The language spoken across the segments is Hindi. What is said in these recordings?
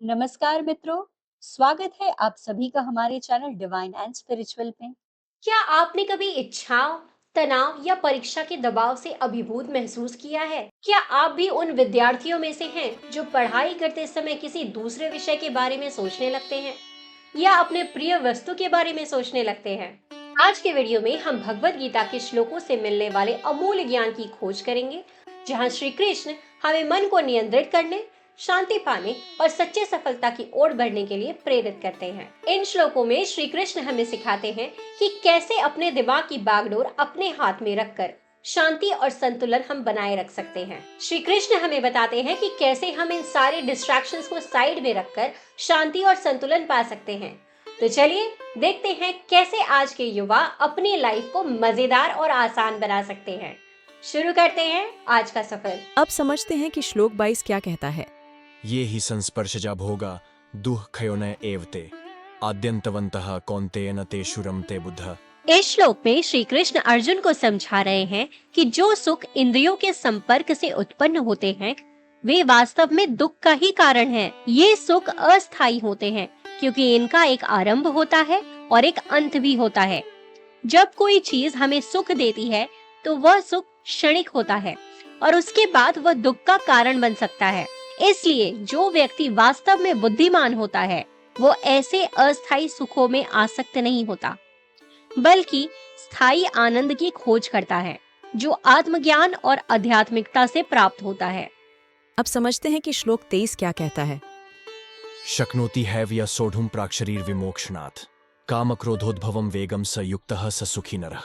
नमस्कार मित्रों, स्वागत है आप सभी का हमारे चैनल डिवाइन एंड स्पिरिचुअल में। क्या आपने कभी इच्छाओं, तनाव या परीक्षा के दबाव से अभिभूत महसूस किया है? क्या आप भी उन विद्यार्थियों में से हैं जो पढ़ाई करते समय किसी दूसरे विषय के बारे में सोचने लगते हैं या अपने प्रिय वस्तु के बारे में सोचने लगते हैं? आज के वीडियो में हम भगवत गीता के श्लोकों से मिलने वाले अमूल्य ज्ञान की खोज करेंगे, जहां श्री कृष्ण हमें मन को नियंत्रित करने, शांति पाने और सच्चे सफलता की ओर बढ़ने के लिए प्रेरित करते हैं। इन श्लोकों में श्री कृष्ण हमें सिखाते हैं कि कैसे अपने दिमाग की बागडोर अपने हाथ में रखकर शांति और संतुलन हम बनाए रख सकते हैं। श्री कृष्ण हमें बताते हैं कि कैसे हम इन सारे डिस्ट्रैक्शंस को साइड में रखकर शांति और संतुलन पा सकते हैं। तो चलिए देखते हैं कैसे आज के युवा अपनी लाइफ को मजेदार और आसान बना सकते हैं। शुरू करते हैं आज का सफर। अब समझते हैं कि श्लोक 22 क्या कहता है। ये हि संस्पर्शजा भोगा दुःखयोनय एवते आद्यन्तवन्तः कौन्तेय तेषु रमते बुद्धः। इस श्लोक में श्री कृष्ण अर्जुन को समझा रहे हैं कि जो सुख इंद्रियों के संपर्क से उत्पन्न होते हैं, वे वास्तव में दुख का ही कारण है। ये सुख अस्थायी होते हैं क्योंकि इनका एक आरंभ होता है और एक अंत भी होता है। जब कोई चीज हमें सुख देती है तो वह सुख क्षणिक होता है और उसके बाद वह दुख का कारण बन सकता है। इसलिए जो व्यक्ति वास्तव में बुद्धिमान होता है, वो ऐसे अस्थायी सुखों में आसक्त नहीं होता, बल्कि स्थायी आनंद की खोज करता है, जो आत्मज्ञान और आध्यात्मिकता से प्राप्त होता है। अब समझते हैं कि श्लोक 23 क्या कहता है। शक्नोति हैव सोढुं प्राक्शरीर विमोक्षणात् कामक्रोधोद्भवं वेगम स युक्तः स सुखी नरः।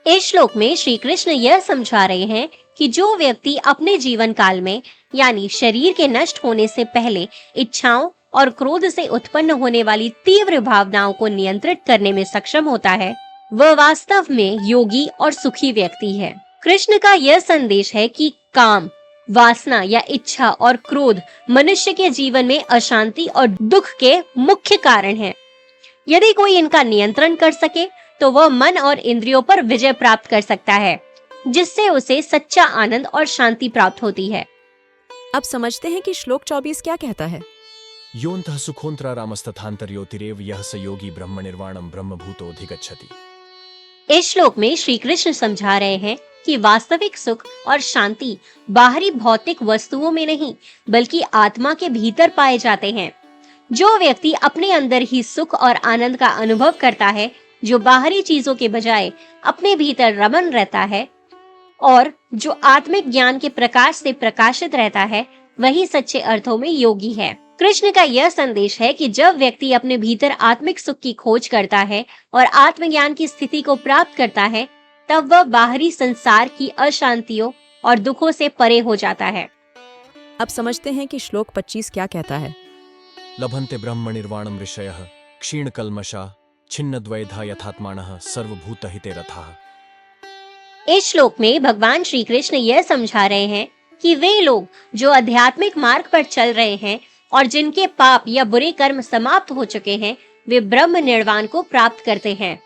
इस श्लोक में श्री कृष्ण यह समझा रहे हैं कि जो व्यक्ति अपने जीवन काल में यानी शरीर के नष्ट होने से पहले इच्छाओं और क्रोध से उत्पन्न होने वाली तीव्र भावनाओं को नियंत्रित करने में सक्षम होता है, वह वास्तव में योगी और सुखी व्यक्ति है। कृष्ण का यह संदेश है कि काम, वासना या इच्छा और क्रोध मनुष्य के जीवन में अशांति और दुख के मुख्य कारण हैं। यदि कोई इनका नियंत्रण कर सके तो वह मन और इंद्रियों पर विजय प्राप्त कर सकता है, जिससे उसे सच्चा आनंद और शांति प्राप्त होती है। अब समझते हैं कि श्लोक 24 क्या कहता है। योऽन्तः सुखोऽन्तरारामस्तथान्तर्योतिरेव यः स योगी ब्रह्मनिर्वाणं ब्रह्मभूतोऽधिगच्छति। इस श्लोक में श्री कृष्ण समझा रहे हैं कि वास्तविक सुख और शांति बाहरी भौतिक वस्तुओं में नहीं, बल्कि आत्मा के भीतर पाए जाते हैं। जो व्यक्ति अपने अंदर ही सुख और आनंद का अनुभव करता है, जो बाहरी चीजों के बजाय अपने भीतर रमन रहता है और जो आत्मिक ज्ञान के प्रकाश से प्रकाशित रहता है, वही सच्चे अर्थों में योगी है। कृष्ण का यह संदेश है कि जब व्यक्ति अपने भीतर आत्मिक सुख की खोज करता है और आत्मज्ञान की स्थिति को प्राप्त करता है, तब वह बाहरी संसार की अशांतियों और दुखों से परे हो जाता है। अब समझते हैं कि श्लोक 25 क्या कहता है। लभन्ते ब्रह्मनिर्वाणं ऋषयः क्षीणकल्मषा छिन्नद्वैधा यथात्मानः सर्वभूतहिते रथाः। इस श्लोक में भगवान श्री कृष्ण यह समझा रहे हैं कि वे लोग जो आध्यात्मिक मार्ग पर चल रहे हैं और जिनके पाप या बुरे कर्म समाप्त हो चुके हैं, वे ब्रह्म निर्वाण को प्राप्त करते हैं।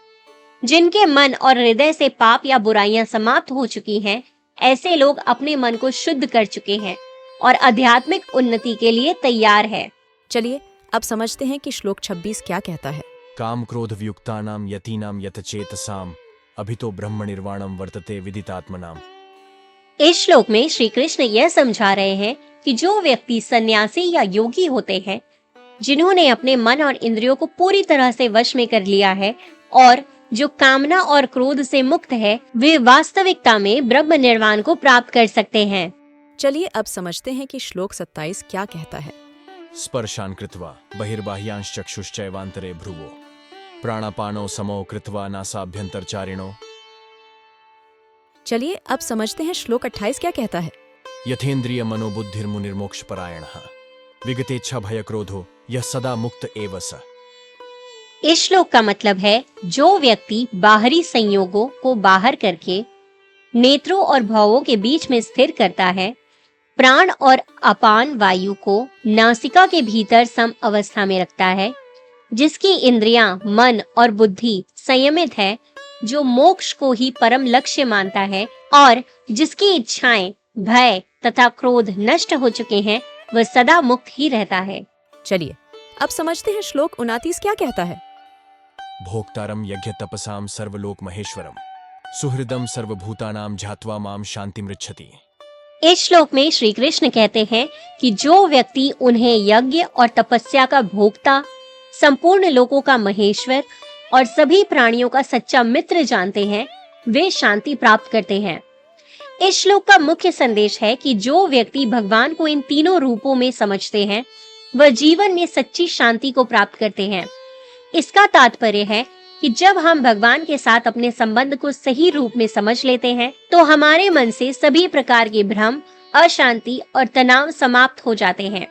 जिनके मन और हृदय से पाप या बुराइयां समाप्त हो चुकी हैं, ऐसे लोग अपने मन को शुद्ध कर चुके हैं और आध्यात्मिक उन्नति के लिए तैयार है। चलिए अब समझते हैं कि श्लोक 26 क्या कहता है। काम क्रोध वियुक्तानां यतीनां यतचेतसाम् अभितो ब्रह्मनिर्वाणं वर्तते विदितात्मनाम्। इस श्लोक में श्री कृष्ण यह समझा रहे हैं कि जो व्यक्ति सन्यासी या योगी होते हैं, जिन्होंने अपने मन और इंद्रियों को पूरी तरह से वश में कर लिया है और जो कामना और क्रोध से मुक्त है, वे वास्तविकता में ब्रह्म निर्वाण को प्राप्त कर सकते हैं। चलिए अब समझते हैं कि श्लोक 27 क्या कहता है। स्पर्शान् कृत्वा बहिर्बाह्यांश्चक्षुश्चैवान्तरे भ्रुवो प्राणापानो समो कृत्वा नासाभ्यन्तरचारिणो। चलिए अब समझते हैं श्लोक 28 क्या कहता है। यथेन्द्रिय मनोबुद्धिर्मुनिर्मोक्षपरायणः विगतेच्छा भयक्रोधो यः सदा मुक्त एव स। इस श्लोक का मतलब है, जो व्यक्ति बाहरी संयोगों को बाहर करके नेत्रों और भावों के बीच में स्थिर करता है, प्राण और अपान वायु को नासिका के भीतर सम अवस्था में रखता है, जिसकी इंद्रियां, मन और बुद्धि संयमित है, जो मोक्ष को ही परम लक्ष्य मानता है और जिसकी इच्छाएं, भय तथा क्रोध नष्ट हो चुके हैं, वह सदा मुक्त ही रहता है। चलिए अब समझते हैं श्लोक 29 क्या कहता है। भोक्तारम यज्ञ तपसाम सर्वलोक महेश्वरम सुहृदम सर्वभूतानाम झात्वा माम शांति मृच्छति। इस श्लोक में श्री कृष्ण कहते हैं कि जो व्यक्ति उन्हें यज्ञ और तपस्या का भोक्ता, संपूर्ण लोकों का महेश्वर और सभी प्राणियों का सच्चा मित्र जानते हैं, वे शांति प्राप्त करते हैं। इस श्लोक का मुख्य संदेश है कि जो व्यक्ति भगवान को इन तीनों रूपों में समझते हैं, वह जीवन में सच्ची शांति को प्राप्त करते हैं। इसका तात्पर्य है कि जब हम भगवान के साथ अपने संबंध को सही रूप में समझ लेते हैं, तो हमारे मन से सभी प्रकार के भ्रम, अशांति और तनाव समाप्त हो जाते हैं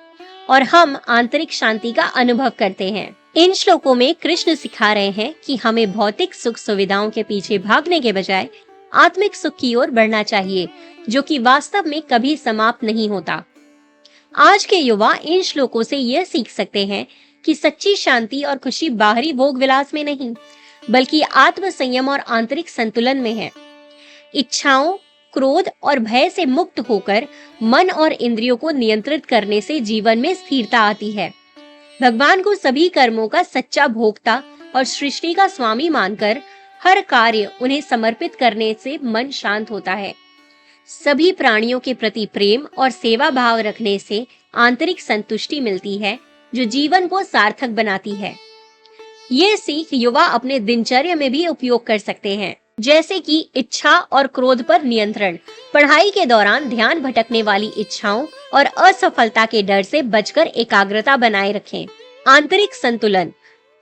और हम आंतरिक शांति का अनुभव करते हैं। इन श्लोकों में कृष्ण सिखा रहे हैं कि हमें भौतिक सुख सुविधाओं के पीछे भागने के बजाय आत्मिक सुख की ओर बढ़ना चाहिए, जो कि वास्तव में कभी समाप्त नहीं होता। आज के युवा इन श्लोकों से यह सीख सकते हैं कि सच्ची शांति और खुशी बाहरी भोग विलास में नहीं, बल्कि आत्म संयम और आंतरिक संतुलन में है। इच्छाओं, क्रोध और भय से मुक्त होकर मन और इंद्रियों को नियंत्रित करने से जीवन में स्थिरता आती है। भगवान को सभी कर्मों का सच्चा भोक्ता और सृष्टि का स्वामी मानकर हर कार्य उन्हें समर्पित करने से मन शांत होता है। सभी प्राणियों के प्रति प्रेम और सेवा भाव रखने से आंतरिक संतुष्टि मिलती है, जो जीवन को सार्थक बनाती है। ये सीख युवा अपने दिनचर्या में भी उपयोग कर सकते हैं, जैसे कि इच्छा और क्रोध पर नियंत्रण, पढ़ाई के दौरान ध्यान भटकने वाली इच्छाओं और असफलता के डर से बचकर एकाग्रता बनाए रखें। आंतरिक संतुलन,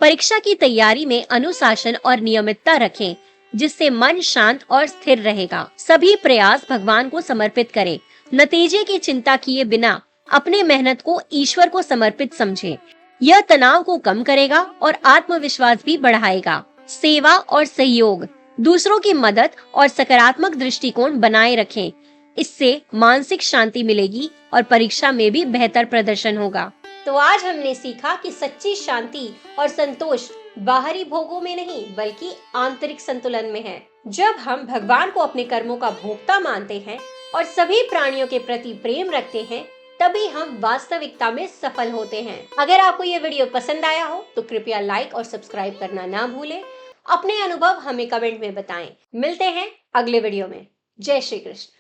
परीक्षा की तैयारी में अनुशासन और नियमितता रखें, जिससे मन शांत और स्थिर रहेगा। सभी प्रयास भगवान को समर्पित करें। नतीजे की चिंता किए बिना अपने मेहनत को ईश्वर को समर्पित समझें। यह तनाव को कम करेगा और आत्मविश्वास भी बढ़ाएगा। सेवा और सहयोग, दूसरों की मदद और सकारात्मक दृष्टिकोण बनाए रखें। इससे मानसिक शांति मिलेगी और परीक्षा में भी बेहतर प्रदर्शन होगा। तो आज हमने सीखा कि सच्ची शांति और संतोष बाहरी भोगों में नहीं, बल्कि आंतरिक संतुलन में है। जब हम भगवान को अपने कर्मों का भोक्ता मानते हैं और सभी प्राणियों के प्रति प्रेम रखते हैं, तभी हम वास्तविकता में सफल होते हैं। अगर आपको ये वीडियो पसंद आया हो तो कृपया लाइक और सब्सक्राइब करना ना भूलें। अपने अनुभव हमें कमेंट में बताएं। मिलते हैं अगले वीडियो में। जय श्री कृष्ण।